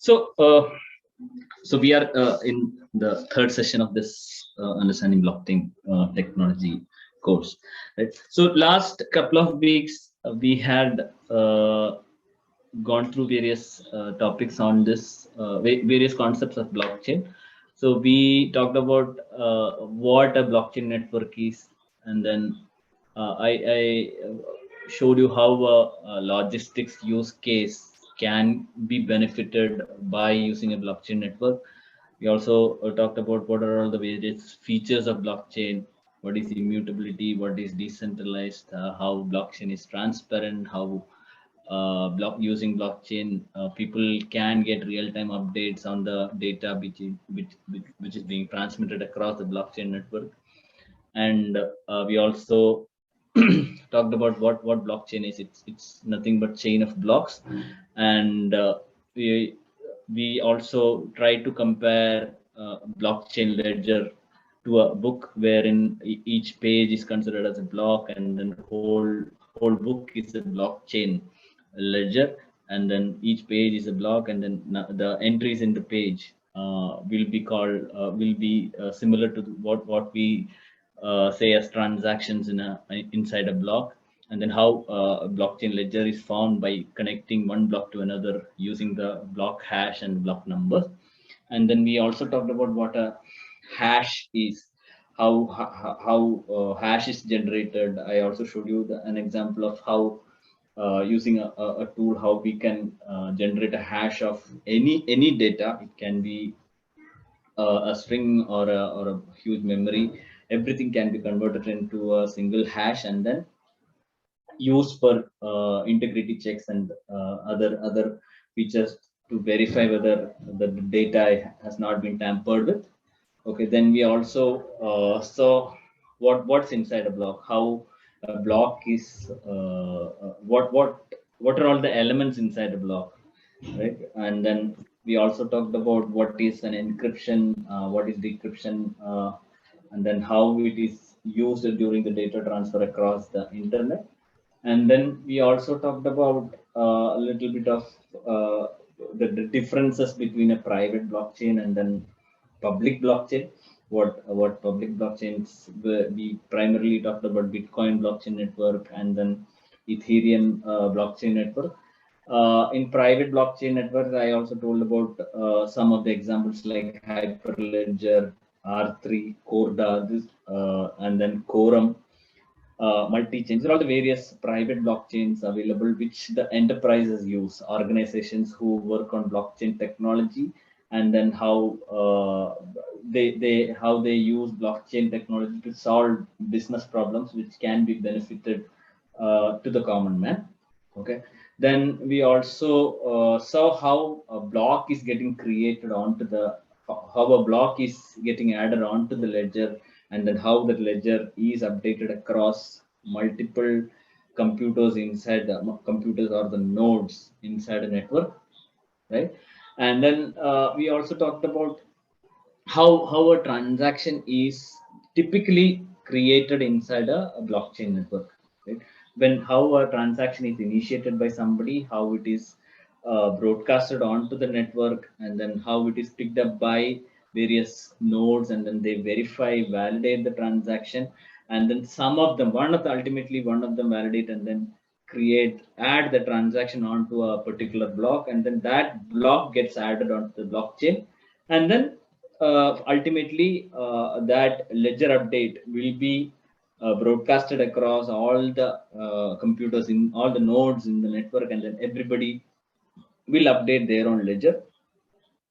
So we are in the third session of this understanding blockchain technology course, right? So last couple of weeks we had gone through various topics on this various concepts of blockchain. So we talked about what a blockchain network is, and then I showed you how a logistics use case can be benefited by using a blockchain network. We also talked about what are all the various features of blockchain, what is immutability, what is decentralized, how blockchain is transparent, how using blockchain people can get real-time updates on the data which is being transmitted across the blockchain network. And we also talked about what blockchain is. It's nothing but chain of blocks. And we also try to compare blockchain ledger to a book wherein each page is considered as a block, and then whole book is a blockchain ledger, and then each page is a block, and then the entries in the page will be similar to what we say as transactions inside a block. And then how a blockchain ledger is found by connecting one block to another using the block hash and block numbers. And then we also talked about what a hash is, how hash is generated. I also showed you an example of how using a tool, how we can generate a hash of any data. It can be a string or a huge memory. Everything can be converted into a single hash and then used for integrity checks and other features to verify whether the data has not been tampered with. Okay, then we also saw what's inside a block, how a block is, what are all the elements inside a block, right? And then we also talked about what is an encryption, what is decryption, and then how it is used during the data transfer across the internet. And then we also talked about a little bit of the differences between a private blockchain and then public blockchain. What public blockchains, we primarily talked about Bitcoin blockchain network and then Ethereum blockchain network. In private blockchain networks, I also told about some of the examples like Hyperledger, R3, Corda, and then Quorum, multi-chain. These are all the various private blockchains available which the enterprises use, organizations who work on blockchain technology, and then how they use blockchain technology to solve business problems which can be benefited to the common man. Okay. Then we also saw how a block is getting created onto the, how a block is getting added onto the ledger, and then how the ledger is updated across multiple computers inside the computers or the nodes inside a network, right? And then we also talked about how a transaction is typically created inside a blockchain network, right? When how a transaction is initiated by somebody, how it is broadcasted onto the network, and then how it is picked up by various nodes, and then they verify, validate the transaction, and then some of them, ultimately one of them validate and then add the transaction onto a particular block, and then that block gets added onto the blockchain, and then ultimately that ledger update will be broadcasted across all the computers in all the nodes in the network, and then everybody will update their own ledger,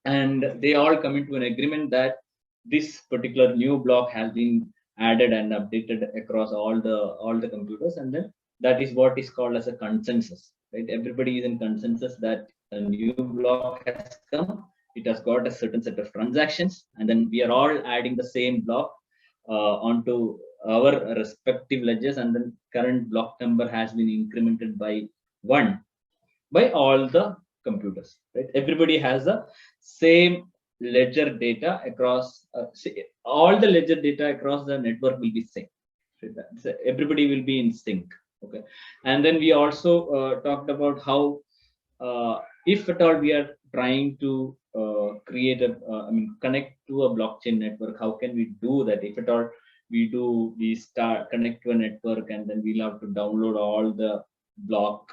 and they all come into an agreement that this particular new block has been added and updated across all the computers, and then that is what is called as a consensus, right? Everybody is in consensus that a new block has come, it has got a certain set of transactions, and then we are all adding the same block onto our respective ledgers, and then current block number has been incremented by 1 by all the computers, right? Everybody has the same ledger data across, all the ledger data across the network will be same. So everybody will be in sync. Okay. And then we also talked about how if at all we are trying to create a, connect to a blockchain network, how can we do that? If at all we start connect to a network, and then we'll have to download all the block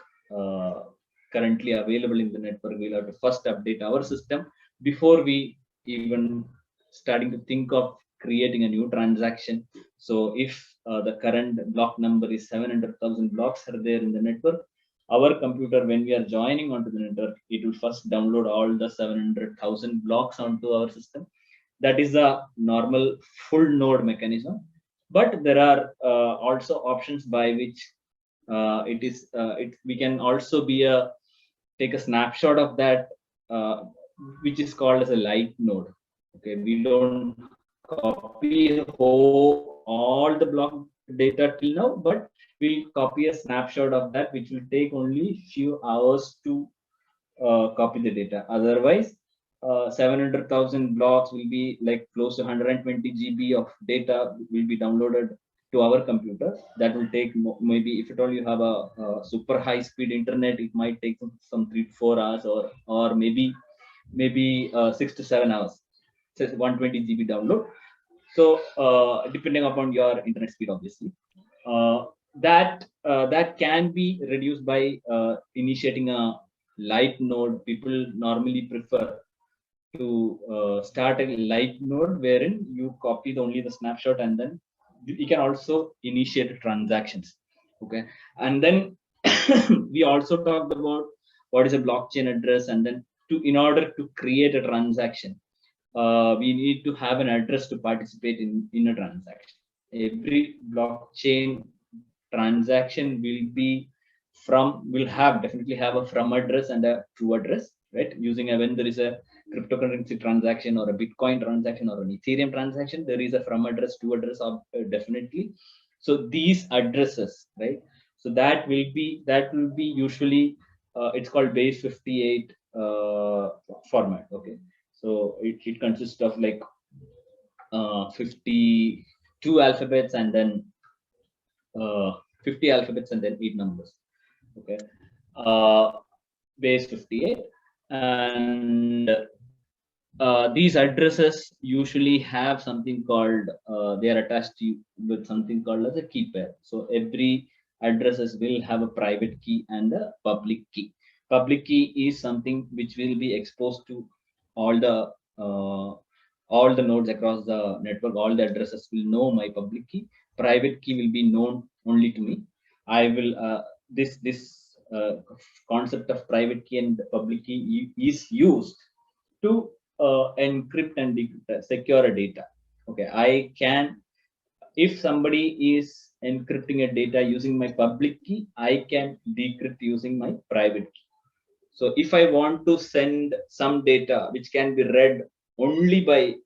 currently available in the network. We'll have to first update our system before we even starting to think of creating a new transaction. So if the current block number is 700,000 blocks are there in the network, our computer, when we are joining onto the network, it will first download all the 700,000 blocks onto our system. That is a normal full node mechanism. But there are also options by which we can also be take a snapshot of that, which is called as a light node. Okay, we don't copy all the block data till now, but we'll copy a snapshot of that, which will take only few hours to copy the data. Otherwise, 700,000 blocks will be like close to 120 GB of data will be downloaded to our computer. That will take maybe, if at all you have a super high speed internet, it might take some 3 to 4 hours, or maybe 6 to 7 hours. So 120 GB download. So depending upon your internet speed, obviously, that can be reduced by initiating a light node. People normally prefer to start a light node wherein you copy only the snapshot, and then you can also initiate transactions. Okay, and then we also talked about what is a blockchain address, and then in order to create a transaction, we need to have an address to participate in a transaction. Every blockchain transaction will definitely have a from address and a true address, right? When there is a cryptocurrency transaction or a Bitcoin transaction or an Ethereum transaction, there is a from address to address of definitely. So these addresses, right? So that will be usually it's called base 58 format. Okay, so it consists of like 52 alphabets, and then 50 alphabets, and then 8 numbers. Okay, base 58, and these addresses usually have something called they are attached with something called as a key pair. So every addresses will have a private key and a public key. Public key is something which will be exposed to all the nodes across the network. All the addresses will know my public key. Private key will be known only to me. I will this concept of private key and public key is used to encrypt and secure a data. Okay, I can, if somebody is encrypting a data using my public key, I can decrypt using my private key. So if I want to send some data which can be read only by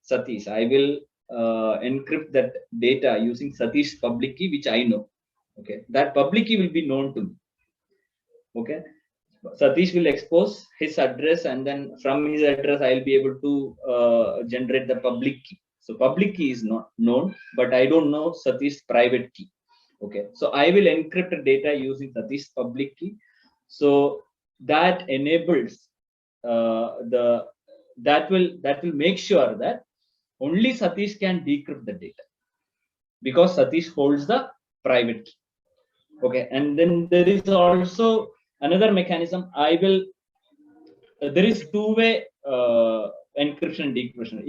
Satish, I will encrypt that data using Satish's public key, which I know. Okay, that public key will be known to me. Okay, Satish will expose his address, and then from his address, I'll be able to generate the public key. So public key is not known, but I don't know Satish's private key. Okay, so I will encrypt the data using Satish's public key. So that enables that will make sure that only Satish can decrypt the data, because Satish holds the private key. Okay, and then there is also another mechanism. There is two-way encryption and decryption.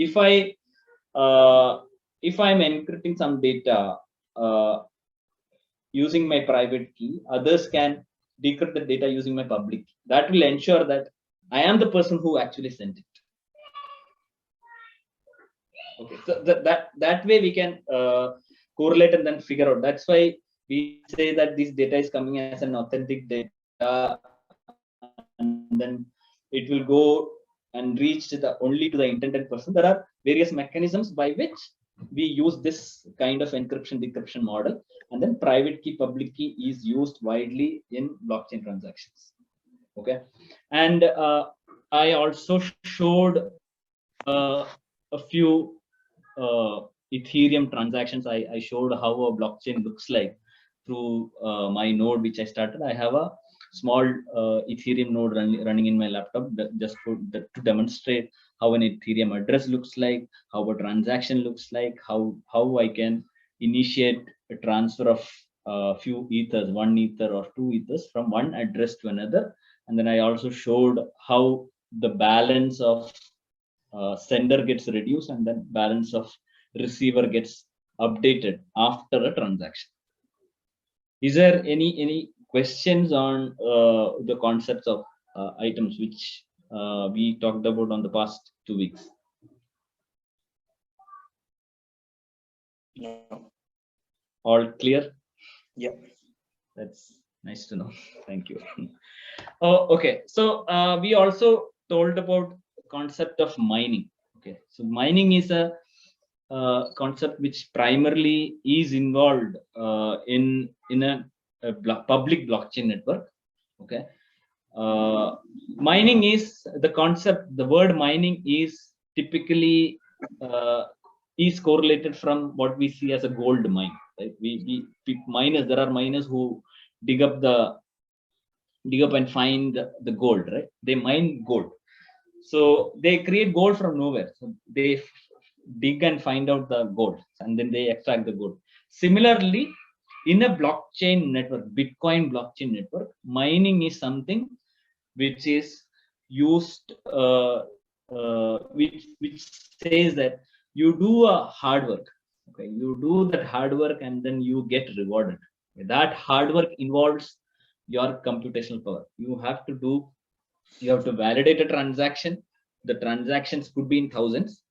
If I'm encrypting some data using my private key, others can decrypt the data using my public key. That will ensure that I am the person who actually sent it. Okay, so that way we can correlate and then figure out. That's why we say that this data is coming as an authentic data, and then it will go and reach only to the intended person. There are various mechanisms by which we use this kind of encryption decryption model, and then private key public key is used widely in blockchain transactions. Okay, and I also showed a few Ethereum transactions. I showed how a blockchain looks like through my node which I started. I have a small Ethereum node running in my laptop, just to demonstrate how an Ethereum address looks like, how a transaction looks like, how I can initiate a transfer of few ethers, 1 ether or 2 ethers from one address to another. And then I also showed how the balance of sender gets reduced and then balance of receiver gets updated after a transaction. Is there any questions on the concepts of items which we talked about on the past 2 weeks? No. All clear? Yeah. That's nice to know. Thank you. Oh, okay. So we also told about concept of mining. Okay, so mining is a concept which primarily is involved in a public blockchain network. Okay, mining is the concept. The word mining is typically is correlated from what we see as a gold mine. Right? We miners. There are miners who dig up and find the gold. Right? They mine gold. So they create gold from nowhere. So they dig and find out the gold, and then they extract the gold. Similarly, in a blockchain network, Bitcoin blockchain network, mining is something which is used, which says that you do a hard work. Okay, you do that hard work and then you get rewarded. That hard work involves your computational power. You have to validate a transaction. The transactions could be in thousands.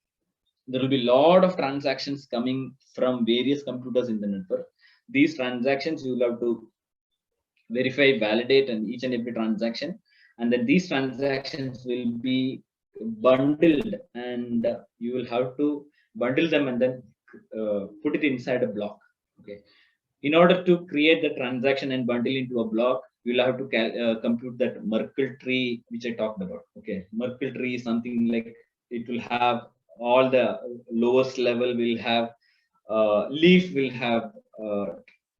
There will be a lot of transactions coming from various computers in the network. These transactions you will have to verify, validate, and each and every transaction, and then these transactions will be bundled, and you will have to bundle them and then put it inside a block. Okay, in order to create the transaction and bundle into a block, you will have to compute that Merkle tree which I talked about. Okay, Merkle tree is something like it will have all the lowest level will have leaf will have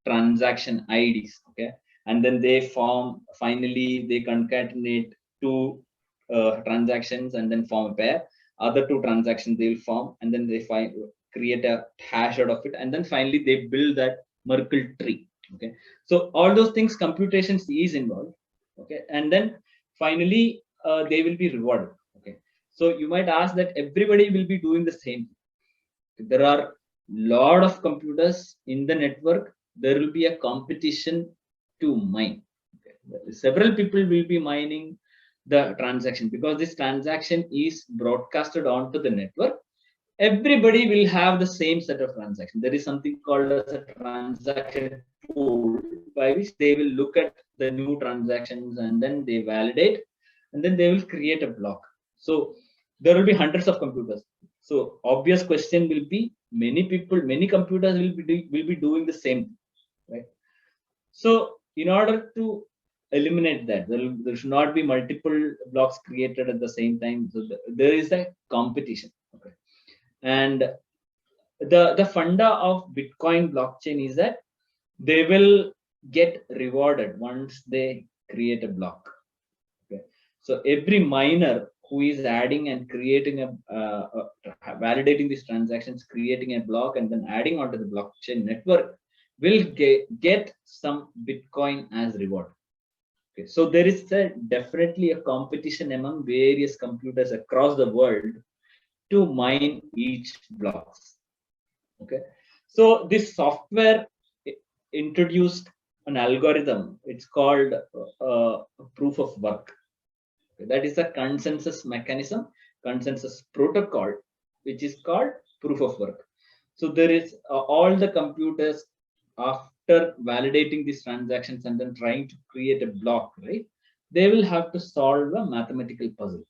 transaction IDs. Okay, and then they form, finally they concatenate two transactions and then form a pair. Other two transactions they will form, and then they create a hash out of it, and then finally they build that Merkle tree. Okay, so all those things, computations is involved. Okay, and then finally they will be rewarded. Okay, so you might ask that everybody will be doing the same. There are lot of computers in the network. There will be a competition to mine. Okay. Several people will be mining the transaction because this transaction is broadcasted onto the network. Everybody will have the same set of transactions. There is something called as a transaction pool by which they will look at the new transactions and then they validate, and then they will create a block. So there will be hundreds of computers. So obvious question will be, many computers will be doing the same, right? So in order to eliminate that, there should not be multiple blocks created at the same time. So there is a competition. Okay, and the funda of Bitcoin blockchain is that they will get rewarded once they create a block. Okay, so every miner who is adding and creating validating these transactions, creating a block, and then adding onto the blockchain network will get some Bitcoin as reward. Okay, so there is definitely a competition among various computers across the world to mine each blocks. Okay, so this software introduced an algorithm. It's called proof of work. Okay, that is a consensus mechanism, consensus protocol, which is called proof of work. So there is all the computers, after validating these transactions and then trying to create a block, right? They will have to solve a mathematical puzzle.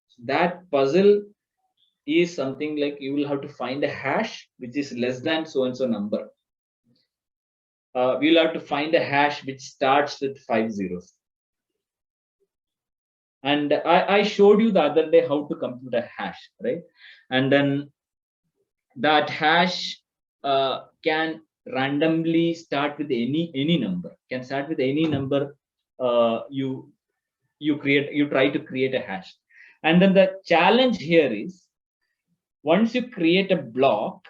So that puzzle is something like you will have to find a hash which is less than so and so number. We'll have to find a hash which starts with 5 zeros. And I showed you the other day how to compute a hash, right? And then that hash can randomly start with any number, can start with any number you try to create a hash. And then the challenge here is, once you create a block,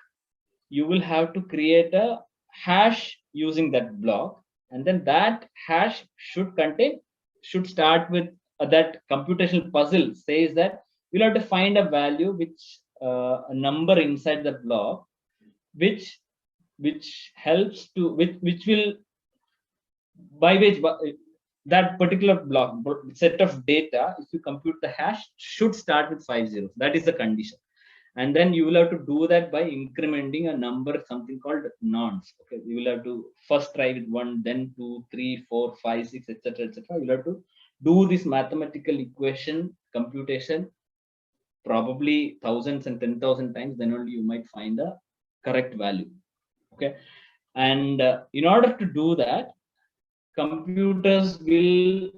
you will have to create a hash using that block, and then that hash should start with that computational puzzle says that you'll have to find a value which a number inside the block which helps to which will by which that particular block set of data, if you compute the hash, should start with 5 zeros. That is the condition. And then you will have to do that by incrementing a number, something called nonce. Okay, you will have to first try with 1, then 2, 3, 4, 5, 6, etc., etc. You'll have to do this mathematical equation computation probably thousands and 10,000 times. Then only you might find the correct value. Okay, and in order to do that, computers will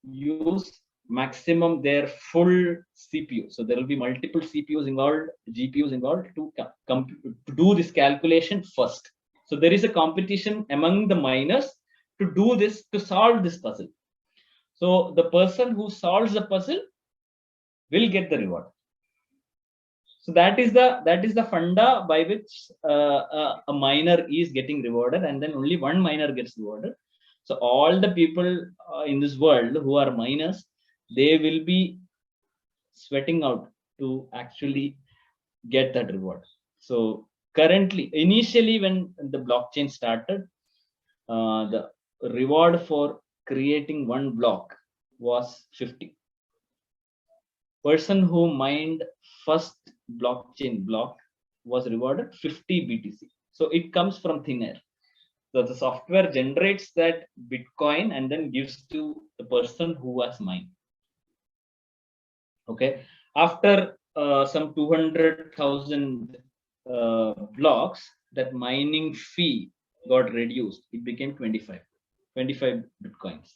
use maximum their full CPU. So there will be multiple CPUs involved, GPUs involved to do this calculation first. So there is a competition among the miners to do this, to solve this puzzle. So the person who solves the puzzle will get the reward. So that is the funda by which a miner is getting rewarded, and then only one miner gets rewarded. So all the people in this world who are miners, they will be sweating out to actually get that reward. So currently, initially when the blockchain started, the reward for creating one block was 50. Person who mined first blockchain block was rewarded 50 BTC. So it comes from thin air. So the software generates that Bitcoin and then gives to the person who was mined. Okay. After some 200,000 blocks, that mining fee got reduced. It became 25 Bitcoins.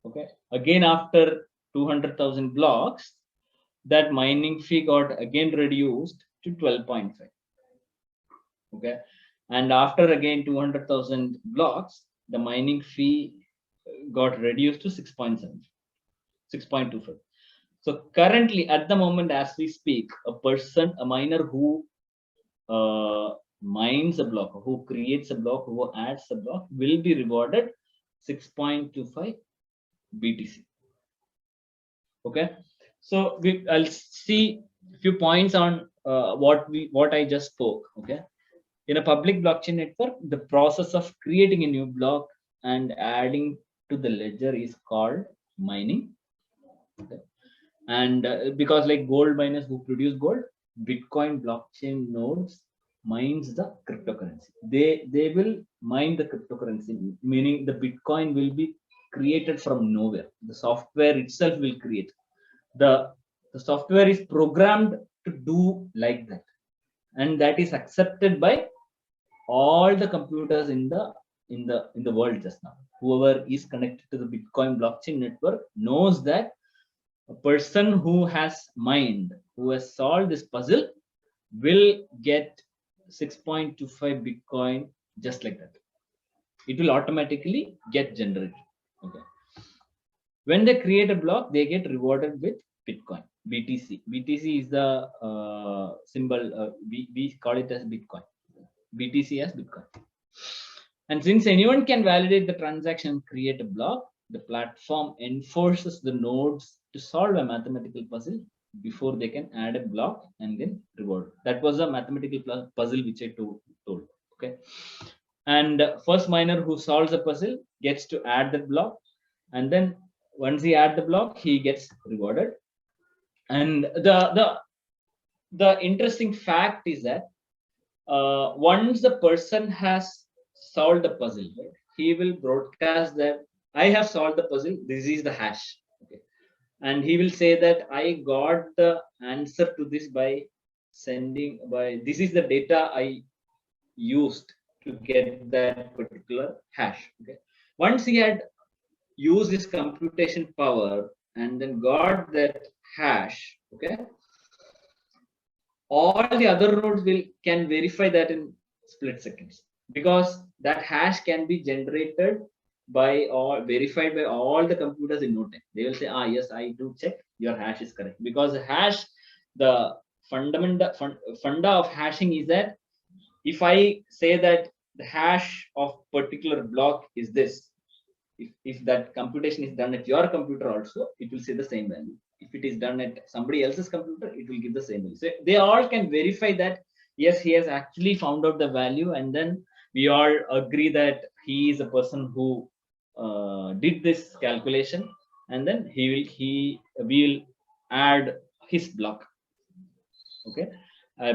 Okay. Again, after 200,000 blocks, that mining fee got again reduced to 12.5. Okay. And after again 200,000 blocks, the mining fee got reduced to 6.7, 6.25. So currently, at the moment, as we speak, a miner who mines a block, who creates a block, who adds a block, will be rewarded 6.25 BTC. Okay. So I'll see a few points on what I just spoke. Okay. In a public blockchain network, the process of creating a new block and adding to the ledger is called mining. Okay. And because like gold miners who produce gold, Bitcoin blockchain nodes mines the cryptocurrency. They will mine the cryptocurrency, meaning the Bitcoin will be created from nowhere. The software itself will create. The software is programmed to do like that, and that is accepted by all the computers in the world just now. Whoever is connected to the Bitcoin blockchain network knows that a person who has mined, who has solved this puzzle, will get 6.25 Bitcoin just like that. It will automatically get generated. Okay. When they create a block, they get rewarded with Bitcoin, BTC. BTC is the symbol. We call it as Bitcoin. BTC as Bitcoin. And since anyone can validate the transaction and create a block, the platform enforces the nodes to solve a mathematical puzzle before they can add a block and then reward. That was a mathematical puzzle which I told. Okay. And first miner who solves a puzzle gets to add the block, and then once he adds the block, he gets rewarded. And the interesting fact is that once the person has solved the puzzle, right, he will broadcast that I have solved the puzzle. This is the hash. Okay. And he will say that I got the answer to this by this is the data I used to get that particular hash. Okay. Once he had used his computation power and then got that hash, okay, all the other nodes can verify that in split seconds, because that hash can be generated verified by all the computers in no time. They will say, yes, I do check, your hash is correct. Because the funda of hashing is that if I say that the hash of particular block is this, if that computation is done at your computer also, it will say the same value. If it is done at somebody else's computer, it will give the same value. So they all can verify that, yes, he has actually found out the value, and then we all agree that he is a person who did this calculation, and then he will add his block. Okay.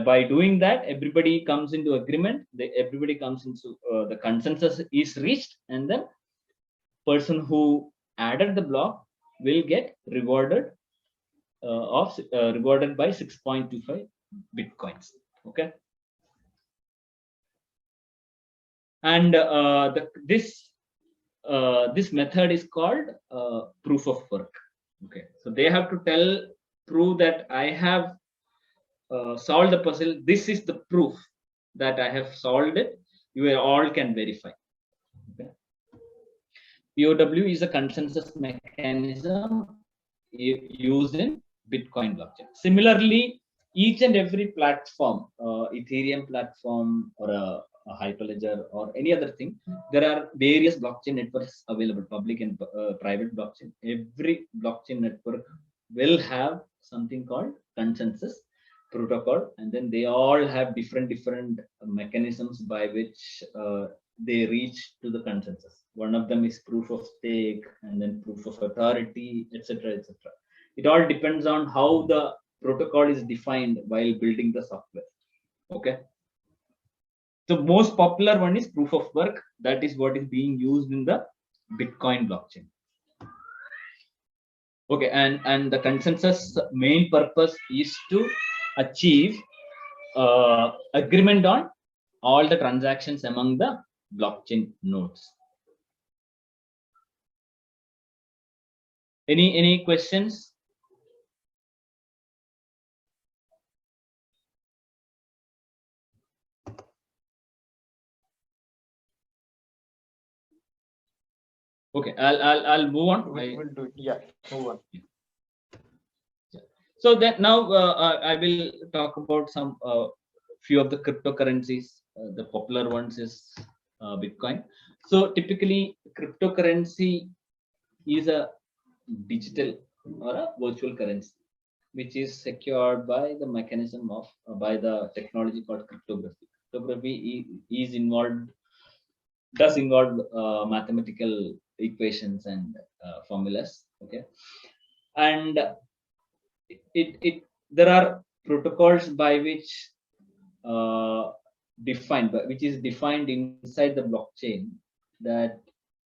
By doing that, everybody comes into agreement. Everybody comes into the consensus is reached, and then person who added the block will get rewarded rewarded by 6.25 bitcoins. Okay. And this method is called proof of work. Okay, so they have to prove that I have solved the puzzle. This is the proof that I have solved it. You all can verify. Okay. POW is a consensus mechanism used in Bitcoin blockchain. Similarly, each and every platform, Ethereum platform or a Hyperledger or any other thing, there are various blockchain networks available, public and private blockchain. Every blockchain network will have something called consensus protocol, and then they all have different mechanisms by which they reach to the consensus. One of them is proof of stake, and then proof of authority, etc., etc. It all depends on how the protocol is defined while building the software. Okay. The most popular one is proof of work. That is what is being used in the Bitcoin blockchain. Okay, and the consensus main purpose is to achieve agreement on all the transactions among the blockchain nodes. Any questions? Okay, I'll move on. We'll do it. Yeah, move on. So that now I will talk about some few of the cryptocurrencies. The popular ones is Bitcoin. So typically, cryptocurrency is a digital or a virtual currency, which is secured by the mechanism of by the technology called cryptography. Cryptography is involved, does involve mathematical equations and formulas. Okay, and there are protocols by which which is defined inside the blockchain, that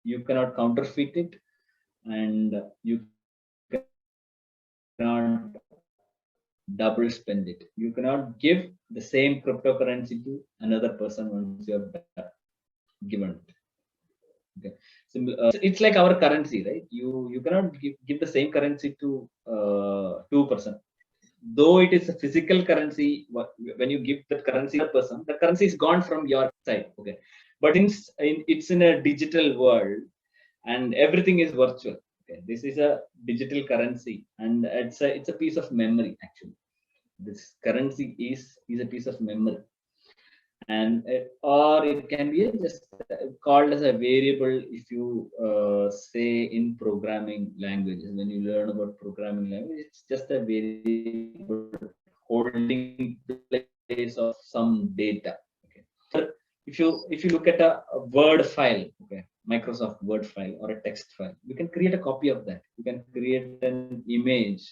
you cannot counterfeit it, and you cannot double spend it. You cannot give the same cryptocurrency to another person once you have given it. Okay, so it's like our currency, right? You cannot give the same currency to two person. Though it is a physical currency, when you give that currency to a person, the currency is gone from your side. Okay, but since it's in a digital world and everything is virtual, okay, this is a digital currency, and it's a piece of memory. Actually, this currency is a piece of memory, and or it can be just called as a variable. If you say in programming languages, when you learn about programming language, it's just a variable holding place of some data. Okay, so if you look at a Word file, okay, Microsoft Word file or a text file, you can create a copy of that. You can create an image.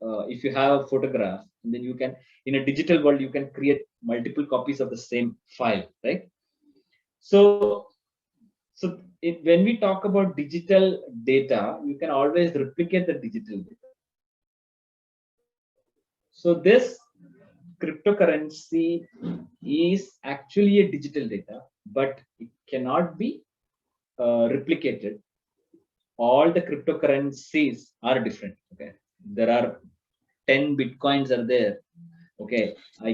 If you have a photograph, then you can, in a digital world, you can create multiple copies of the same file, right? So when we talk about digital data, you can always replicate the digital data. So this cryptocurrency is actually a digital data, but it cannot be replicated. All the cryptocurrencies are different. Okay, there are 10 bitcoins are there. Okay, I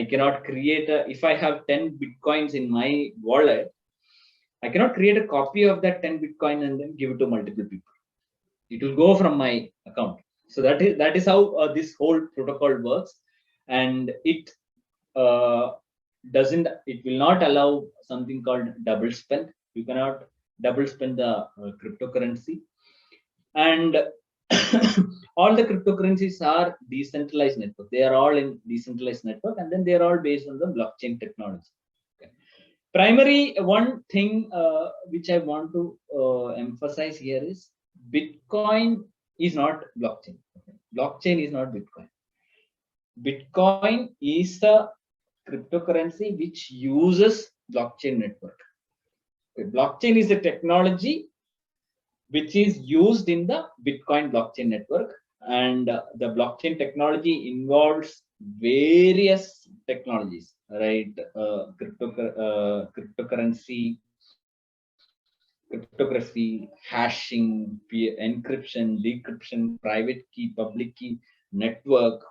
cannot create if I have 10 bitcoins in my wallet, I cannot create a copy of that 10 Bitcoin and then give it to multiple people. It will go from my account. So that is how this whole protocol works, and uh, it will not allow something called double spend. You cannot double spend the cryptocurrency, and all the cryptocurrencies are decentralized network. They are all in decentralized network, and then they are all based on the blockchain technology. Okay. Primary one thing which I want to emphasize here is Bitcoin is not blockchain. Okay. Blockchain is not Bitcoin. Bitcoin is a cryptocurrency which uses blockchain network. Okay. Blockchain is a technology which is used in the Bitcoin blockchain network. And the blockchain technology involves various technologies, right? Cryptography, hashing, encryption, decryption, private key, public key, network,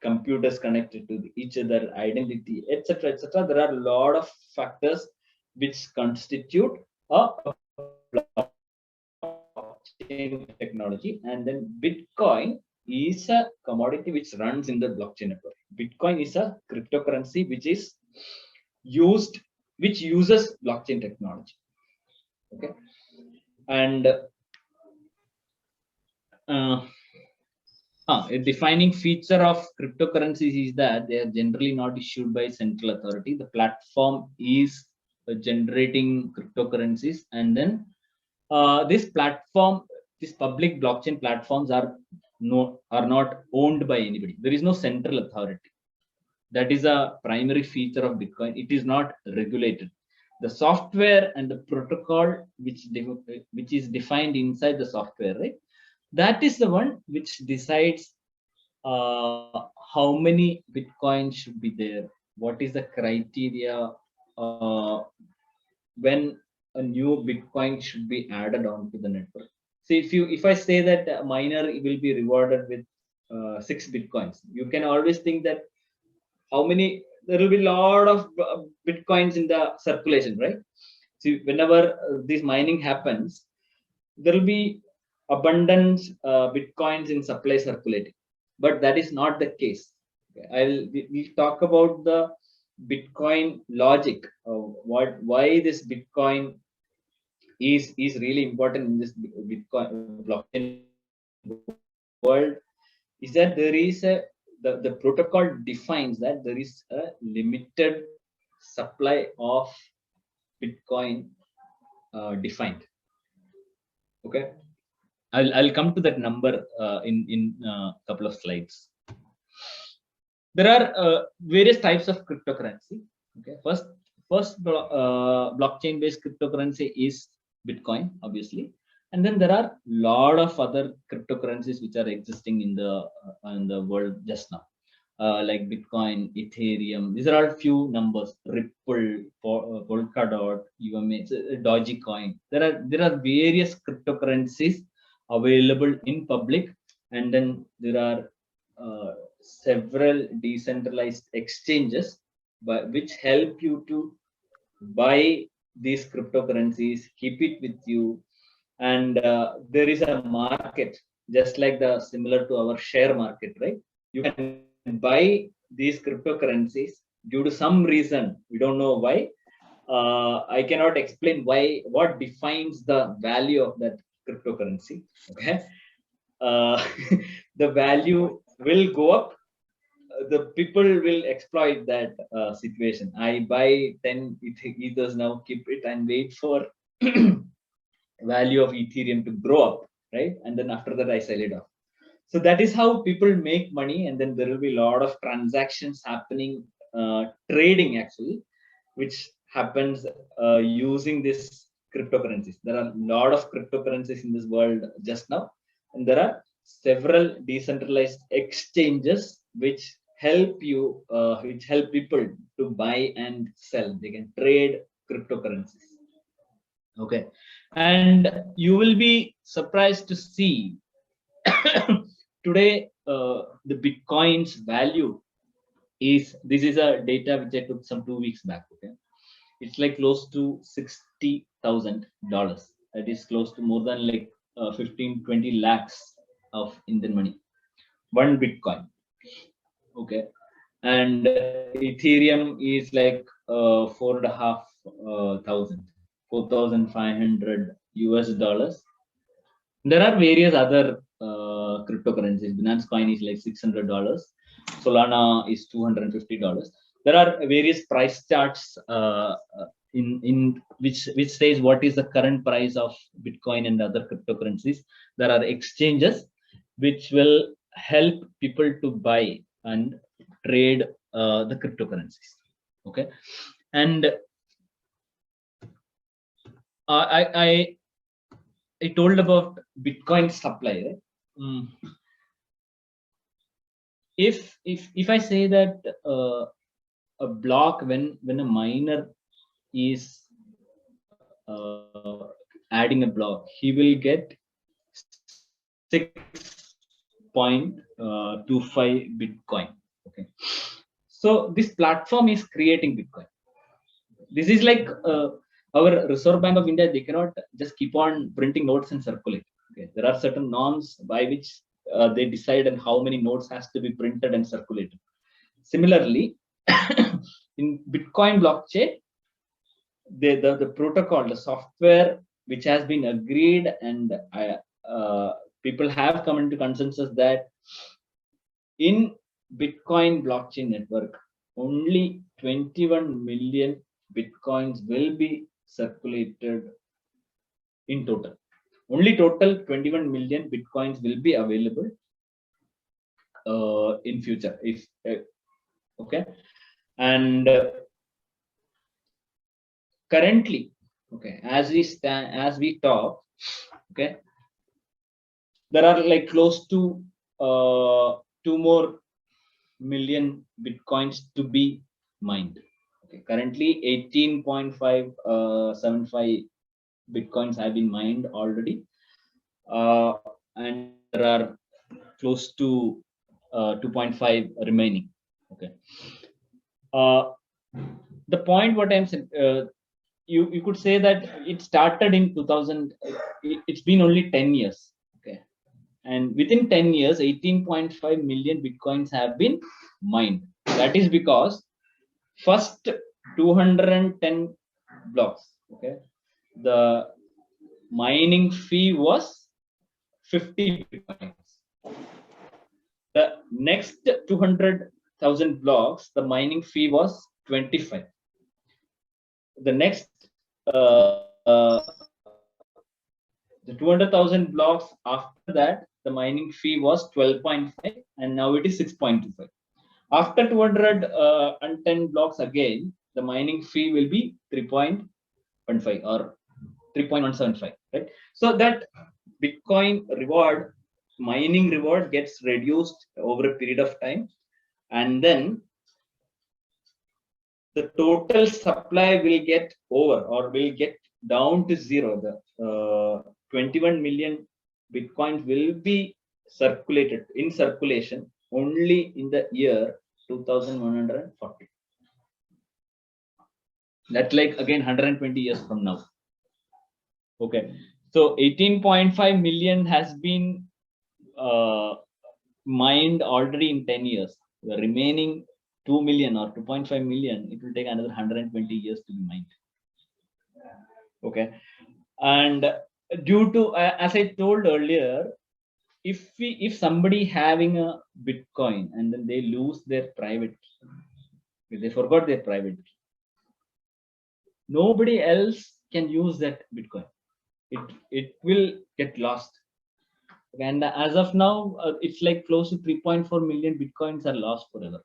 computers connected to each other, identity, etc., etc. There are a lot of factors which constitute a blockchain technology, and then Bitcoin is a commodity which runs in the blockchain network. Bitcoin is a cryptocurrency which uses blockchain technology. Okay, and a defining feature of cryptocurrencies is that they are generally not issued by central authority. The platform is generating cryptocurrencies, and then this public blockchain platforms are not owned by anybody. There is no central authority. That is a primary feature of Bitcoin. It is not regulated. The software and the protocol which is defined inside the software, right? That is the one which decides how many Bitcoins should be there. What is the criteria when a new Bitcoin should be added onto the network? See, if I say that a miner will be rewarded with 6 Bitcoins, you can always think that how many, there will be a lot of Bitcoins in the circulation, right? See, whenever this mining happens, there will be abundant Bitcoins in supply circulating, but that is not the case. We'll talk about the Bitcoin logic, why this Bitcoin is really important in this Bitcoin blockchain world, is that there is the protocol defines that there is a limited supply of Bitcoin defined. Okay, I'll come to that number in a couple of slides. There are various types of cryptocurrency. Okay, first blockchain based cryptocurrency is Bitcoin, obviously, and then there are a lot of other cryptocurrencies which are existing in the world just now, like Bitcoin, Ethereum. These are all few numbers. Ripple, Polkadot, UMA, Dogecoin. There are various cryptocurrencies available in public, and then there are several decentralized exchanges which help you to buy these cryptocurrencies, keep it with you, and there is a market just like similar to our share market, right? You can buy these cryptocurrencies due to some reason. We don't know why. I cannot explain why. What defines the value of that cryptocurrency? Okay, the value will go up. The people will exploit that situation. I buy 10 ethers now, keep it and wait for value of Ethereum to grow up, right? And then after that I sell it off. So that is how people make money, and then there will be a lot of transactions happening, trading actually, which happens using this cryptocurrencies. There are a lot of cryptocurrencies in this world just now, and there are several decentralized exchanges which help people to buy and sell. They can trade cryptocurrencies. Okay, and you will be surprised to see today the Bitcoin's value is, this is a data which I took some 2 weeks back. Okay, it's like close to $60,000. That is close to more than like 15-20 lakhs of Indian money. One Bitcoin. Okay. And Ethereum is like 4,500 US dollars. There are various other cryptocurrencies. Binance Coin is like $600. Solana is $250. There are various price charts in which says what is the current price of Bitcoin and other cryptocurrencies. There are exchanges which will help people to buy and trade the cryptocurrencies. Okay, and I told about Bitcoin supply. Right? If I say that a block when a miner is adding a block, he will get 6.25 Bitcoin. Okay, so this platform is creating Bitcoin. This is like our Reserve Bank of India. They cannot just keep on printing notes and circulate. Okay, there are certain norms by which they decide on how many notes has to be printed and circulated. Similarly, in Bitcoin blockchain, the protocol, the software which has been agreed, and people have come into consensus that in Bitcoin blockchain network, only 21 million Bitcoins will be circulated in total. Only total 21 million Bitcoins will be available in future. If okay, and currently, okay, as we talk, okay, there are like close to 2 more million Bitcoins to be mined. Okay, currently 18.575 Bitcoins have been mined already, and there are close to 2.5 remaining. Okay, the point what I'm saying, you could say that it started in 2000. It's been only 10 years. Okay, and within 10 years, 18.5 million Bitcoins have been mined. That is because first 210 blocks, okay, the mining fee was 50 Bitcoins. The next 200,000 blocks, the mining fee was 25. The next the 200,000 blocks after that, the mining fee was 12.5, and now it is 6.25. After 210 blocks again, the mining fee will be 3.15 or 3.175, right? So that Bitcoin reward, mining reward gets reduced over a period of time, and then the total supply will get over or will get down to zero. The 21 million Bitcoins will be circulated in circulation only in the year 2140. That's like again 120 years from now. Okay, so 18.5 million has been mined already in 10 years. The remaining 2 million or 2.5 million, it will take another 120 years to be mined. Okay, and due to as I told earlier, if somebody having a Bitcoin and then they lose their private key, they forgot their private key, nobody else can use that Bitcoin. It will get lost. And as of now, it's like close to 3.4 million Bitcoins are lost forever.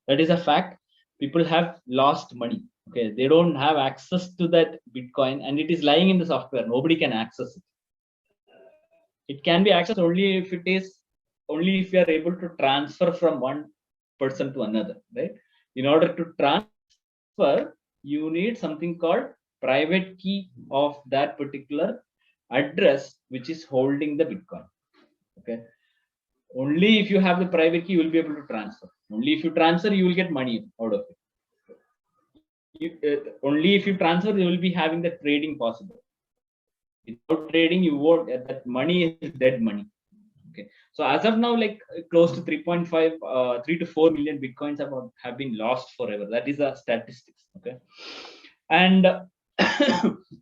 That is a fact. People have lost money. Okay, they don't have access to that Bitcoin, and it is lying in the software. Nobody can access it. It can be accessed only if you are able to transfer from one person to another, right? In order to transfer, you need something called private key of that particular address which is holding the Bitcoin. Okay, only if you have the private key you will be able to transfer. Only if you transfer you will get money out of it. only if you transfer, you will be having the trading possible. Without trading, you won't. That money is dead money. Okay. So as of now, like close to 3.5, 3 to 4 million bitcoins have been lost forever. That is the statistics. Okay. And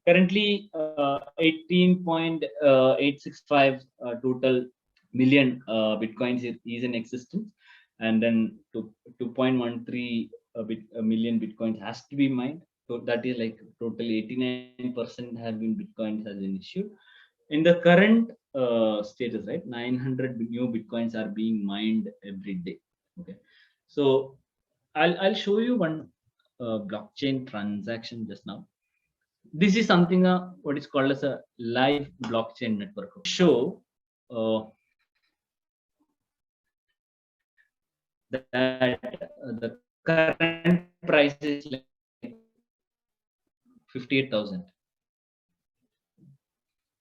currently 18.865 total million bitcoins is in existence, and then 2.13 million bitcoins has to be mined. So that is like totally 89% have been bitcoins has been issued in the current status, right? 900 new bitcoins are being mined every day. Okay, so I'll show you one blockchain transaction just now. This is something what is called as a live blockchain network. Show that the current price is like 58,000.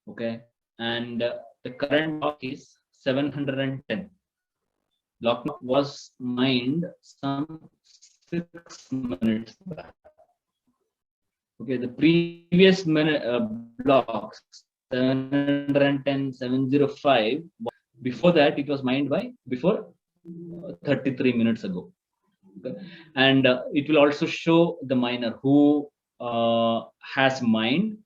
Okay, and the current block is 710. Block was mined some 6 minutes back. Okay, the previous blocks 710, 705. Before that, it was mined by before 33 minutes ago. Okay. And it will also show the miner who has mined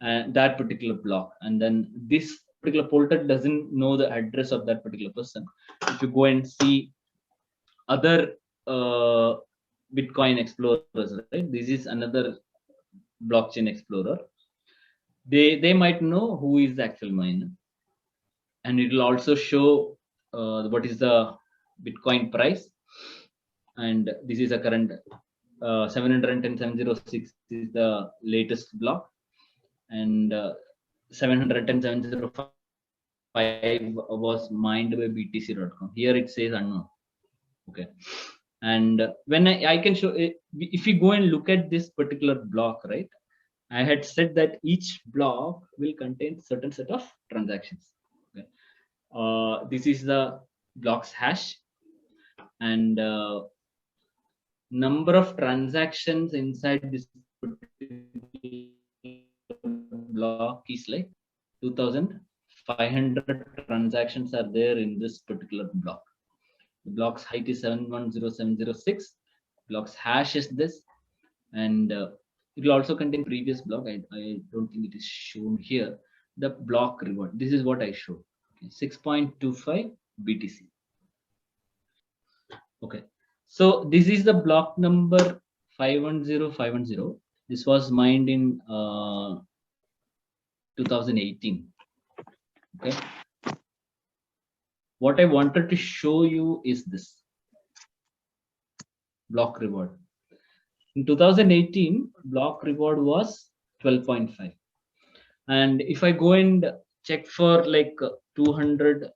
that particular block, and then this particular polter doesn't know the address of that particular person. If you go and see other Bitcoin explorers, right? This is another blockchain explorer. They might know who is the actual miner, and it will also show what is the Bitcoin price. And this is a current 710, 706 is the latest block, and 710, 705 was mined by BTC.com. Here it says unknown. Okay, and when I can show it, if you go and look at this particular block, right? I had said that each block will contain certain set of transactions. Okay. This is the block's hash, and number of transactions inside this block is like 2,500 transactions are there in this particular block. The block's height is 710706. Block's hash is this, and it will also contain previous block. I don't think it is shown here. The block reward. This is what I showed. Okay, 6.25 BTC. Okay, so this is the block number 510510. This was mined in 2018. Okay, what I wanted to show you is this block reward. In 2018, block reward was 12.5. And if I go and check for like 200,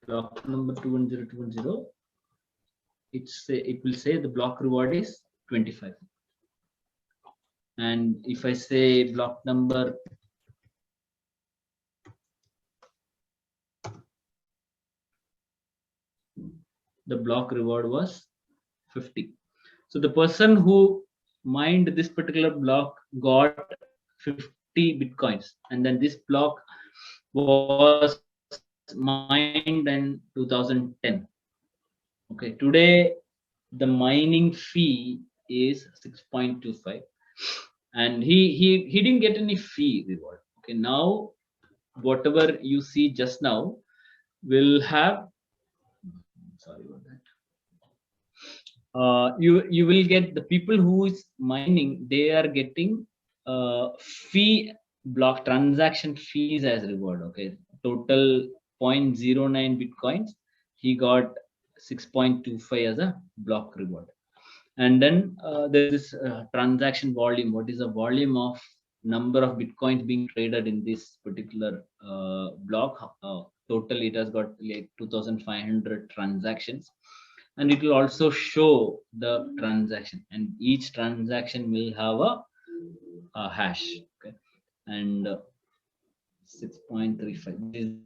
block number 210, it will say the block reward is 25. And if I say block number the block reward was 50. So the person who mined this particular block got 50 bitcoins, and then this block was mined in 2010. Okay, today the mining fee is 6.25, and he didn't get any fee reward. Okay, now whatever you see just now will have, sorry about that. You will get the people who is mining, they are getting fee block transaction fees as reward. Okay, total 0.09 bitcoins, he got 6.25 as a block reward. And then there is transaction volume. What is the volume of number of bitcoins being traded in this particular block? Total it has got like 2,500 transactions, and it will also show the transaction, and each transaction will have a hash. Okay, and 6.35 is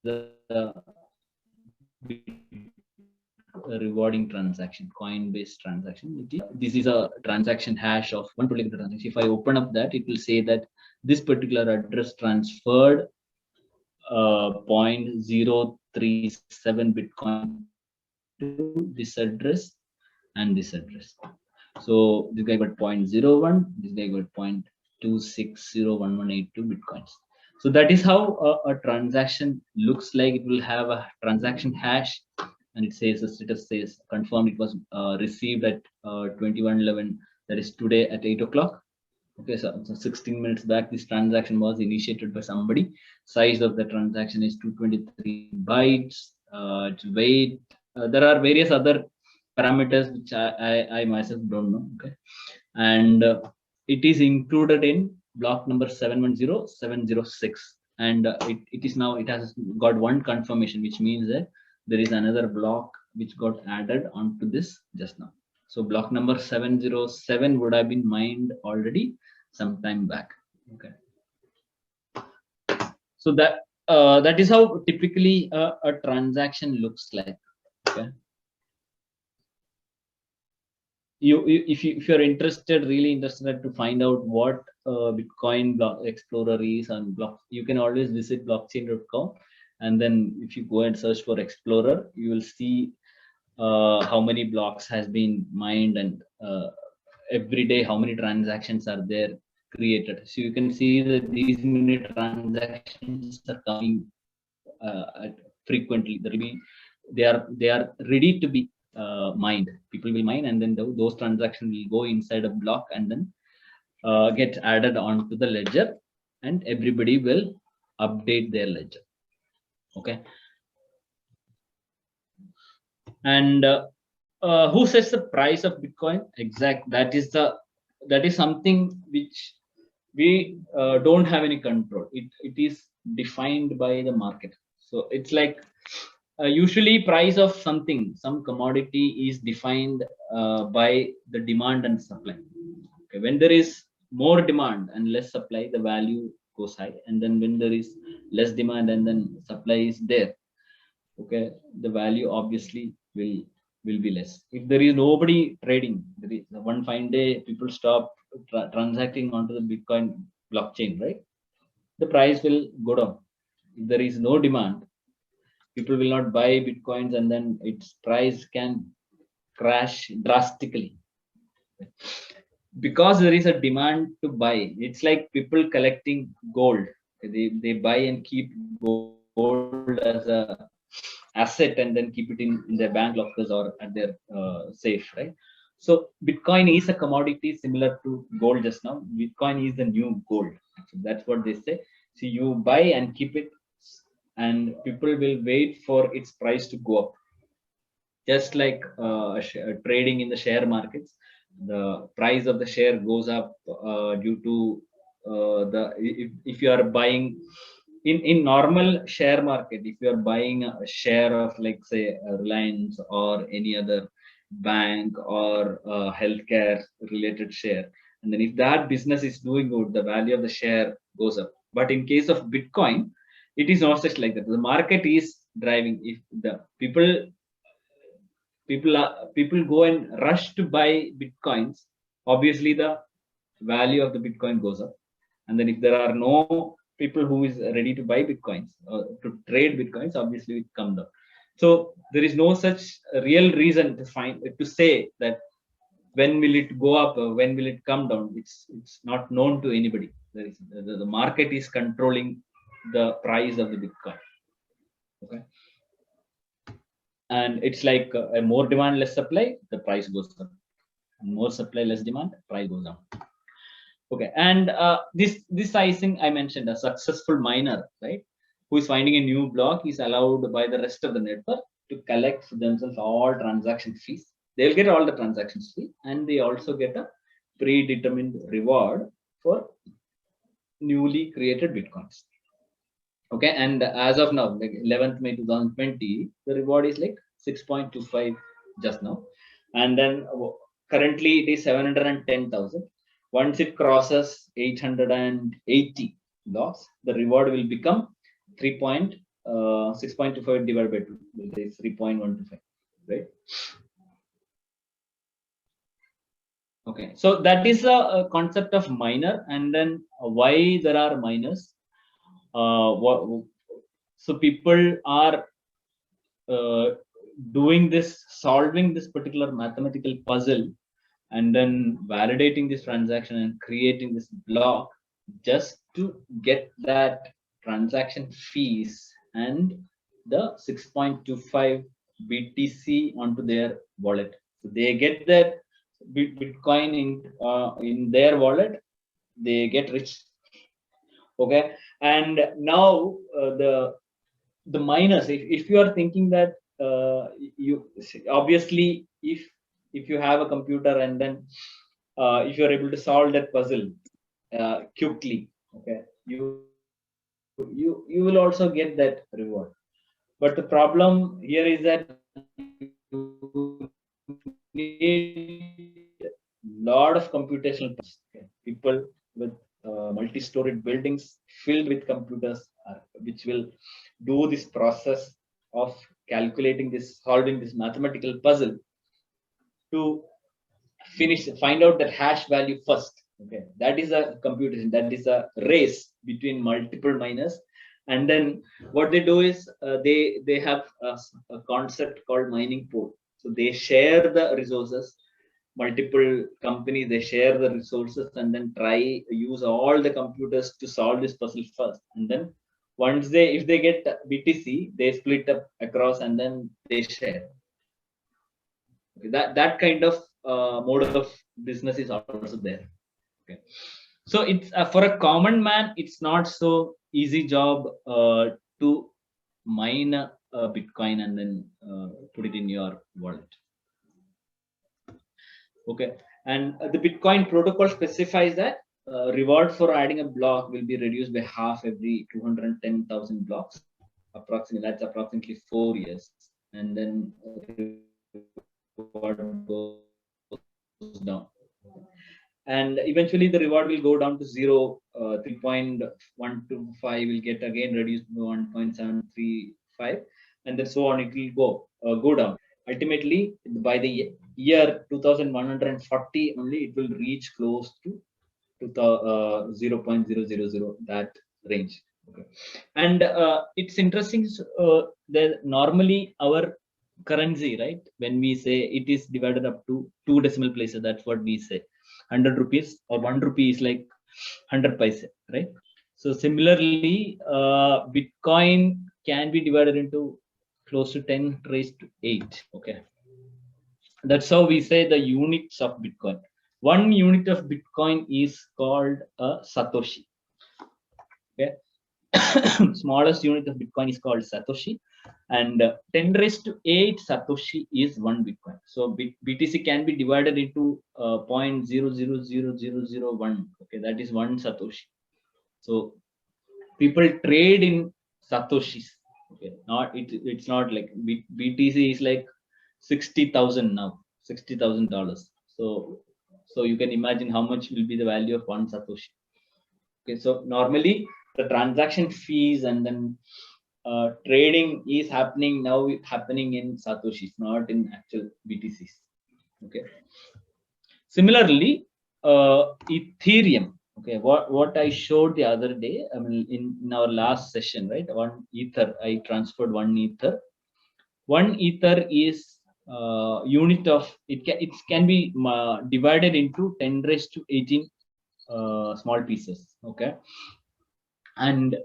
the rewarding transaction, coin-based transaction. This is a transaction hash of one particular transaction. If I open up that, it will say that this particular address transferred 0.037 Bitcoin to this address and this address. So this guy got 0.01, this guy got 0.2601182 Bitcoins. So that is how a transaction looks like. It will have a transaction hash, and it says the status says confirmed. It was received at 2111, that is today at 8 o'clock. Okay, so 16 minutes back, this transaction was initiated by somebody. Size of the transaction is 223 bytes. Its weight. There are various other parameters which I myself don't know. Okay, and it is included in block number 710706, and it is now, it has got one confirmation, which means that there is another block which got added onto this just now. So block number 707 would have been mined already some time back. Okay, so that is how typically a transaction looks like. Okay, if you're interested, really interested to find out what Bitcoin block explorer is and block, you can always visit blockchain.com, and then if you go and search for explorer, you will see how many blocks has been mined, and every day how many transactions are there created. So you can see that these many transactions are coming frequently. They are ready to be mined. People will mine, and then those transactions will go inside a block and then get added onto the ledger, and everybody will update their ledger. Okay, and who sets the price of Bitcoin? That is something which we don't have any control. It is defined by the market. So it's like usually price of something, some commodity is defined by the demand and supply. Okay, when there is more demand and less supply, the value goes high, and then when there is less demand and then supply is there, okay, the value obviously will be less. If there is nobody trading, there is one fine day people stop transacting onto the Bitcoin blockchain, right? The price will go down. If there is no demand, people will not buy Bitcoins, and then its price can crash drastically. Because there is a demand to buy. It's like people collecting gold. They buy and keep gold as a asset, and then keep it in their bank lockers or at their safe, right? So Bitcoin is a commodity similar to gold just now. Bitcoin is the new gold. So that's what they say. So you buy and keep it, and people will wait for its price to go up. Just like trading in the share markets, the price of the share goes up due to if you are buying in normal share market, if you are buying a share of, like, say, Reliance or any other bank or healthcare related share, and then if that business is doing good, the value of the share goes up. But in case of Bitcoin, it is not such like that. The market is driving. If the people go and rush to buy Bitcoins, obviously the value of the Bitcoin goes up. And then if there are no people who is ready to buy Bitcoins to trade Bitcoins, obviously it comes down. So there is no such real reason to say that when will it go up, when will it come down. It's not known to anybody. The market is controlling the price of the Bitcoin. Okay, and it's like a more demand, less supply, the price goes up. More supply, less demand, price goes down. Okay, and this sizing I mentioned, a successful miner, right, who is finding a new block is allowed by the rest of the network to collect for themselves all transaction fees. They'll get all the transactions fee, and they also get a predetermined reward for newly created Bitcoins. Okay, and as of now, like 11th May 2020, the reward is like 6.25 just now, and then currently it is 710,000. Once it crosses 880 blocks, the reward will become 6.25 divided by 2, that is 3.125. right? Okay, so that is a concept of miner, and then why there are miners. So people are doing this, solving this particular mathematical puzzle, and then validating this transaction and creating this block just to get that transaction fees and the 6.25 BTC onto their wallet. So they get that Bitcoin in their wallet, they get rich. Okay, and now the minus, if you are thinking that you obviously, if you have a computer and then if you are able to solve that puzzle quickly, okay, you will also get that reward. But the problem here is that you need lot of computational power. Okay. People with multi-storied buildings filled with computers, which will do this process of calculating this, solving this mathematical puzzle to find out that hash value first. Okay, that is a computation. That is a race between multiple miners, and then what they do is they have a concept called mining pool. So they share the resources. Multiple companies, they share the resources and then try use all the computers to solve this puzzle first, and then once they, if they get BTC, they split up across and then they share. Okay, that kind of mode of business is also there. Okay, so it's for a common man, it's not so easy job to mine a Bitcoin and then put it in your wallet. Okay, and the Bitcoin protocol specifies that reward for adding a block will be reduced by half every 210,000 blocks, approximately. That's approximately 4 years, and then reward goes down, and eventually the reward will go down to zero. 3.125 will get again reduced to 1.735, and then so on. It will go down. Ultimately, by the year 2140 only, it will reach close to 0.000, that range. Okay. And it's interesting that normally our currency, right, when we say it is divided up to 2 decimal places, that's what we say. 100 rupees or 1 rupee is like 100 paise, right? So similarly, Bitcoin can be divided into close to 10 raised to 8. Okay, that's how we say the units of Bitcoin. One unit of Bitcoin is called a Satoshi. Okay, smallest unit of Bitcoin is called Satoshi, and 10 raised to 8 Satoshi is 1 Bitcoin. So BTC can be divided into 0.000001. Okay, that is 1 Satoshi. So people trade in Satoshis. Okay, it's not like BTC is like 60,000 now, $60,000. So you can imagine how much will be the value of 1 Satoshi. Okay, so normally the transaction fees and then trading is happening now, happening in Satoshis, not in actual BTCs. Okay. Similarly, Ethereum. Okay, what I showed the other day, I mean, in our last session, right? 1 Ether, I transferred 1 Ether. 1 Ether is unit of it. It can be divided into 10 raised to 18 small pieces. Okay, and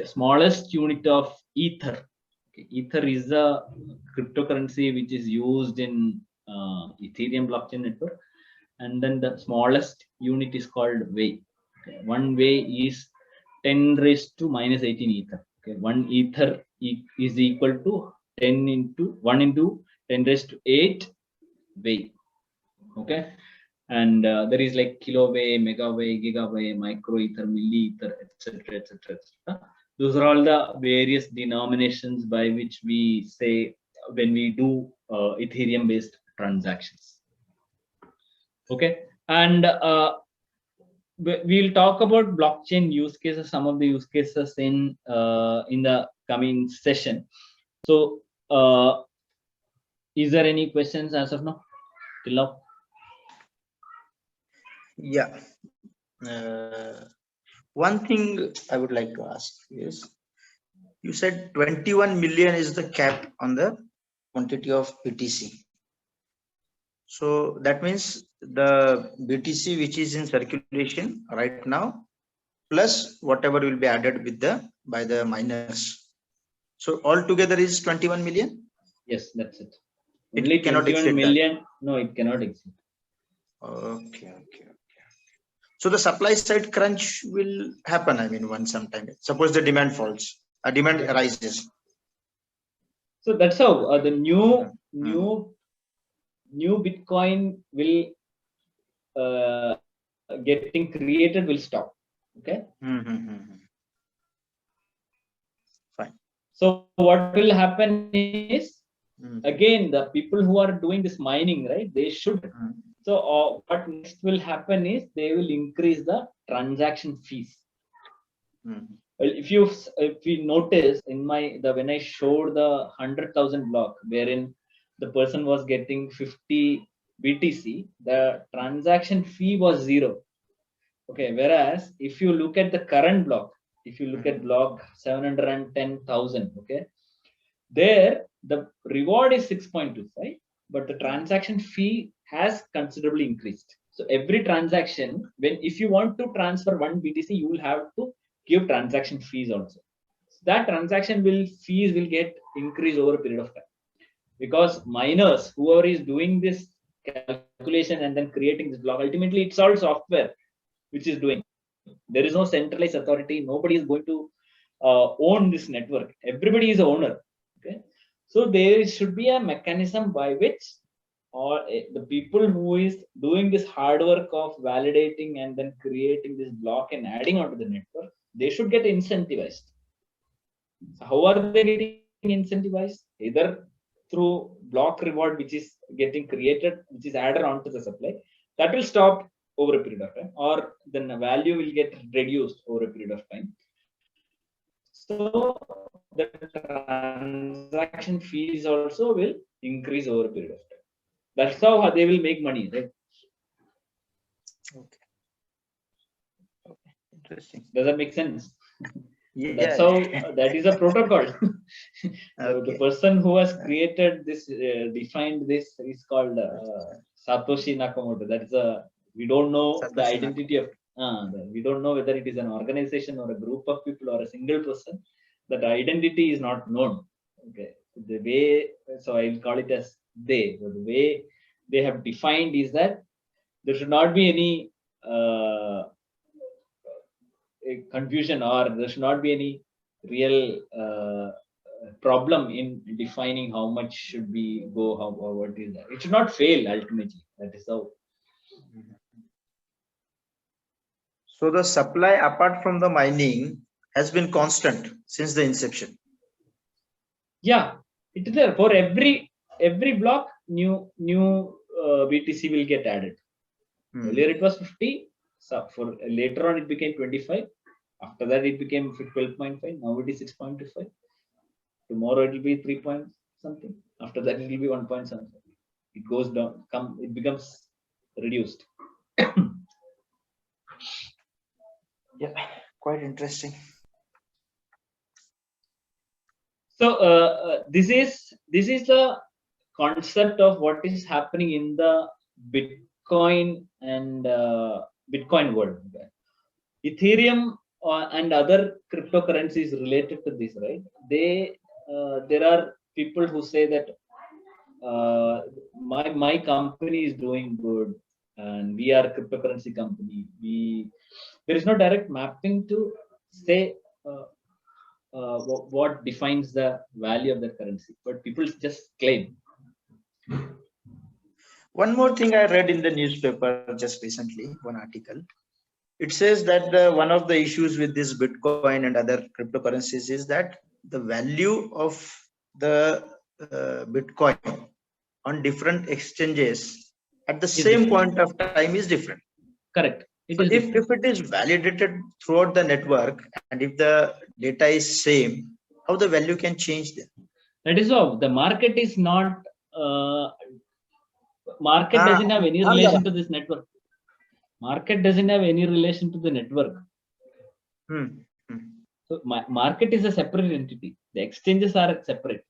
smallest unit of Ether. Okay. Ether is a cryptocurrency which is used in Ethereum blockchain network, and then the smallest unit is called Wei. Okay. 1 Wei is 10 raised to minus 18 Ether. Okay. 1 Ether is equal to 10 into 1 into 10 raised to 8 Wei. Okay, and there is like kilo Wei, mega Wei, giga Wei, micro Ether, milli Ether, etc., etc., etc. Those are all the various denominations by which we say when we do Ethereum based transactions. Okay, and we'll talk about blockchain use cases, some of the use cases in the coming session. So Is there any questions as of now? Till now? Yeah. One thing I would like to ask is, you said 21 million is the cap on the quantity of BTC. So that means the BTC which is in circulation right now, plus whatever will be added with by the miners. So altogether is 21 million? Yes, that's it. It Only cannot 21 exceed million. That. No, it cannot exceed. Okay. So the supply side crunch will happen, I mean, once sometime. Suppose the demand falls, demand rises. So that's how the new Bitcoin will getting created will stop. Okay. Fine. So what will happen is, again, the people who are doing this mining, right? They should. So what next will happen is they will increase the transaction fees. Well, if we notice in when I showed the 100,000 block wherein the person was getting 50 BTC, the transaction fee was 0. Okay, whereas if you look at the current block, if you look at block 710,000, okay, there the reward is 6.25, but the transaction fee has considerably increased. So every transaction, if you want to transfer 1 BTC, you will have to give transaction fees also. So that transaction fees will get increased over a period of time, because miners, whoever is doing this calculation and then creating this block, ultimately it's all software which is doing. There is no centralized authority. Nobody is going to own this network. Everybody is a owner. Okay, so there should be a mechanism by which, or the people who is doing this hard work of validating and then creating this block and adding onto the network, they should get incentivized. So how are they getting incentivized? Either through block reward, which is getting created, which is added onto the supply, that will stop over a period of time, or then the value will get reduced over a period of time. So the transaction fees also will increase over a period of time. That's how they will make money, right? Okay. Interesting. Does that make sense? Yeah. That's how that is a protocol. The person who has created this, defined this, is called Satoshi Nakamoto. That's we don't know Satoshi the identity Nakamoto. Of. We don't know whether it is an organization or a group of people or a single person. That identity is not known. Okay, the way, so I'll call it as they. The way they have defined is that there should not be any confusion, or there should not be any real problem in defining how much should be go, how, or what is that. It should not fail ultimately. That is how. So the supply apart from the mining has been constant since the inception. Yeah, it is there for every block. New BTC will get added. Earlier it was 50. So for later on it became 25. After that it became 12.5. Now it is 6.25. Tomorrow it will be 3 point something. After that it will be 1.7. It goes down. It becomes reduced. Yeah, quite interesting. So this is the concept of what is happening in the Bitcoin and Bitcoin world. Ethereum and other cryptocurrencies related to this, right? There are people who say that my company is doing good and we are a cryptocurrency company. There is no direct mapping to say what defines the value of the currency, but people just claim. One more thing I read in the newspaper just recently, one article. It says that one of the issues with this Bitcoin and other cryptocurrencies is that the value of the Bitcoin on different exchanges at the same point of time is different. Correct. So if it is validated throughout the network and if the data is same, how the value can change then? That is all. The market is not Market doesn't have any yeah. relation to this network. Market doesn't have any relation to the network. So market is a separate entity. The exchanges are separate.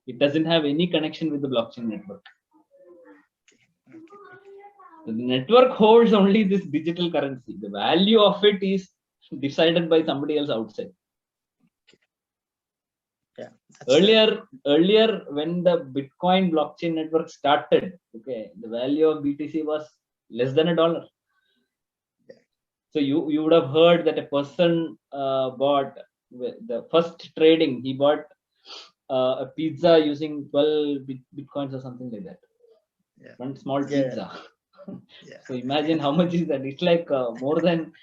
It doesn't have any connection with the blockchain network. The network holds only this digital currency. The value of it is decided by somebody else outside. Yeah. Earlier, when the Bitcoin blockchain network started, okay, the value of BTC was less than $1. So you would have heard that a person bought the first trading. He bought a pizza using 12 bitcoins or something like that. Yeah. One small pizza. Yeah. So imagine how much is that? It's like more than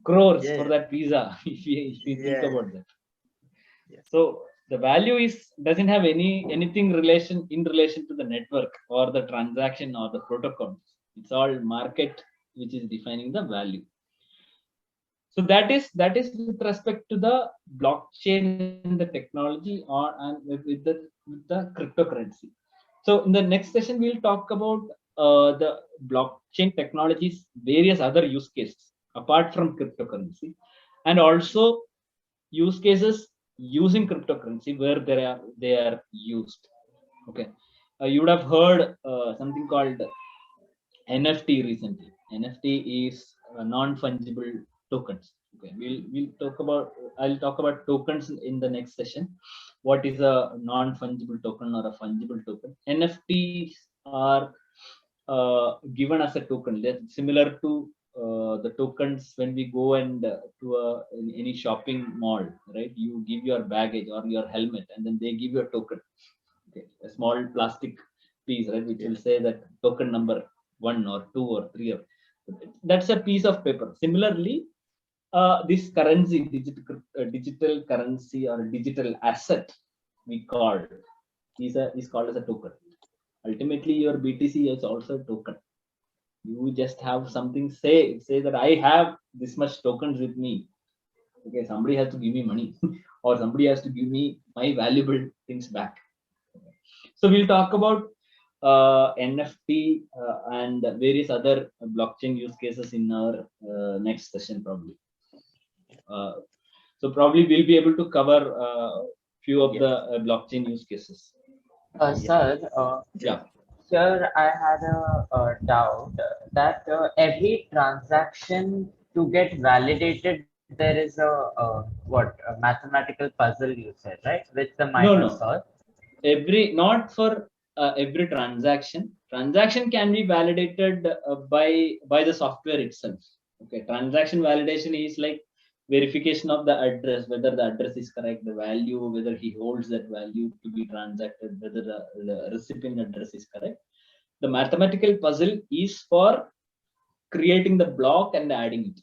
crores Yeah. for that pizza. If you think about that. Yeah. So the value doesn't have anything in relation to the network or the transaction or the protocol. It's all market which is defining the value. So that is with respect to the blockchain and the technology and with the cryptocurrency. So in the next session we'll talk about the blockchain technologies, various other use cases apart from cryptocurrency, and also use cases using cryptocurrency where they are used. Okay, you would have heard something called NFT recently. NFT is non-fungible tokens. Okay, we'll talk about. I'll talk about tokens in the next session. What is a non-fungible token or a fungible token? NFTs are given as a token. They're similar to the tokens when we go and to any shopping mall, right? You give your baggage or your helmet, and then they give you a token. Okay, a small plastic piece, right, which will say that token number 1 or 2 or 3 or that's a piece of paper. Similarly, this currency, digital currency or digital asset, we call is called as a token. Ultimately, your BTC is also a token. You just have something say that I have this much tokens with me. Okay, somebody has to give me money, or somebody has to give me my valuable things back. So we'll talk about NFT and various other blockchain use cases in our next session probably. So probably we'll be able to cover few of the blockchain use cases. Sir, Yeah. here I had a doubt that every transaction to get validated, there is a mathematical puzzle you said, right? With the minor No. solve. Not for every transaction. Transaction can be validated by the software itself. Okay, transaction validation is like verification of the address, whether the address is correct, the value, whether he holds that value to be transacted, whether the recipient address is correct. The mathematical puzzle is for creating the block and adding it.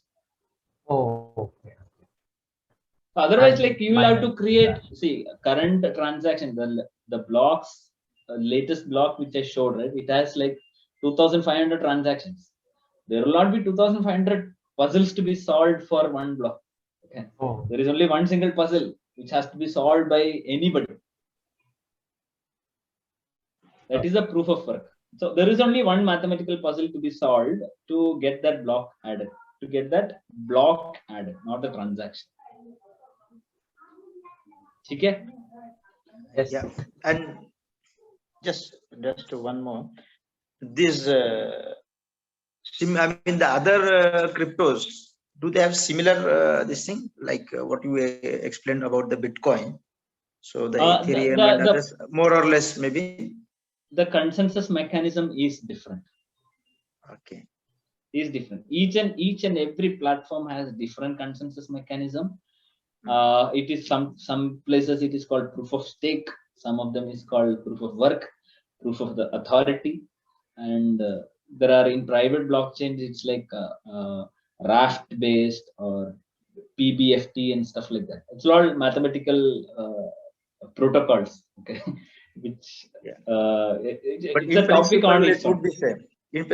Oh, okay. Otherwise, And like you will have to minus create, see, current transaction, the blocks, latest block which I showed, right? It has like 2,500 transactions. There will not be 2,500 puzzles to be solved for one block. Okay. Oh. There is only one single puzzle which has to be solved by anybody. That is a proof of work. So there is only one mathematical puzzle to be solved to get that block added, not the transaction. Okay? Yes. Yeah. And just one more. This I mean the other cryptos, do they have similar this thing like what you explained about the Bitcoin? So the Ethereum and others, more or less maybe. The consensus mechanism is different. Okay. Is different. Each and every platform has different consensus mechanism. It is some places it is called proof of stake. Some of them is called proof of work, proof of the authority, and there are in private blockchains it's like Raft based or PBFT and stuff like that. It's all mathematical protocols. Okay, which it's a topic on its own. Would be same.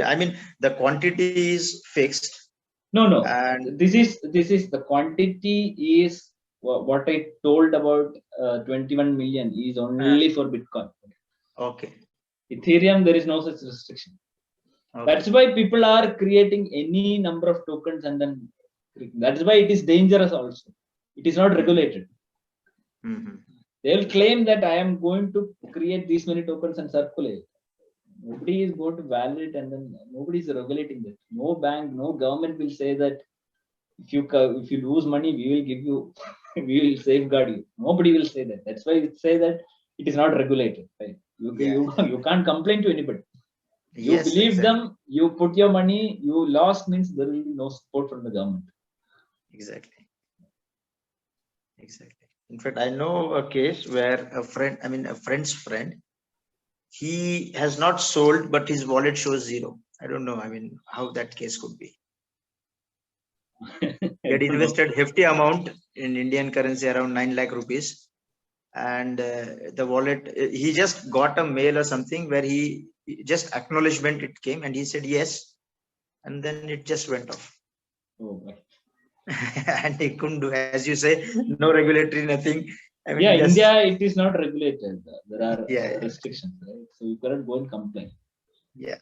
I mean, the quantity is fixed. No. And this is the quantity is what I told about 21 million is only for Bitcoin. Okay. Ethereum, there is no such restriction. That's Okay. why people are creating any number of tokens and then that's why it is dangerous also. It is not regulated. Mhm. They will claim that I am going to create these many tokens and circulate. Nobody is going to validate and then nobody is regulating that. No bank, no government will say that if you lose money, we will give you, we will safeguard you. Nobody will say that. That's why it say that it is not regulated. Right? Yeah. You can't complain to anybody. You Yes, believe exactly. them, you put your money, you lost means there will be no support from the government. Exactly. Exactly. In fact, I know a case where a friend, I mean, a friend's friend, he has not sold, but his wallet shows 0. I don't know. I mean, how that case could be. He I had don't know. invested hefty amount in Indian currency, around 9 lakh rupees, and the wallet. He just got a mail or something where he just acknowledgement it came, and he said yes, and then it just went off. Oh, my. And he couldn't do, as you say, no regulatory, nothing. I Yeah, mean, just India, it is not regulated. There are yeah, restrictions, right? So you cannot go and complain. yeah.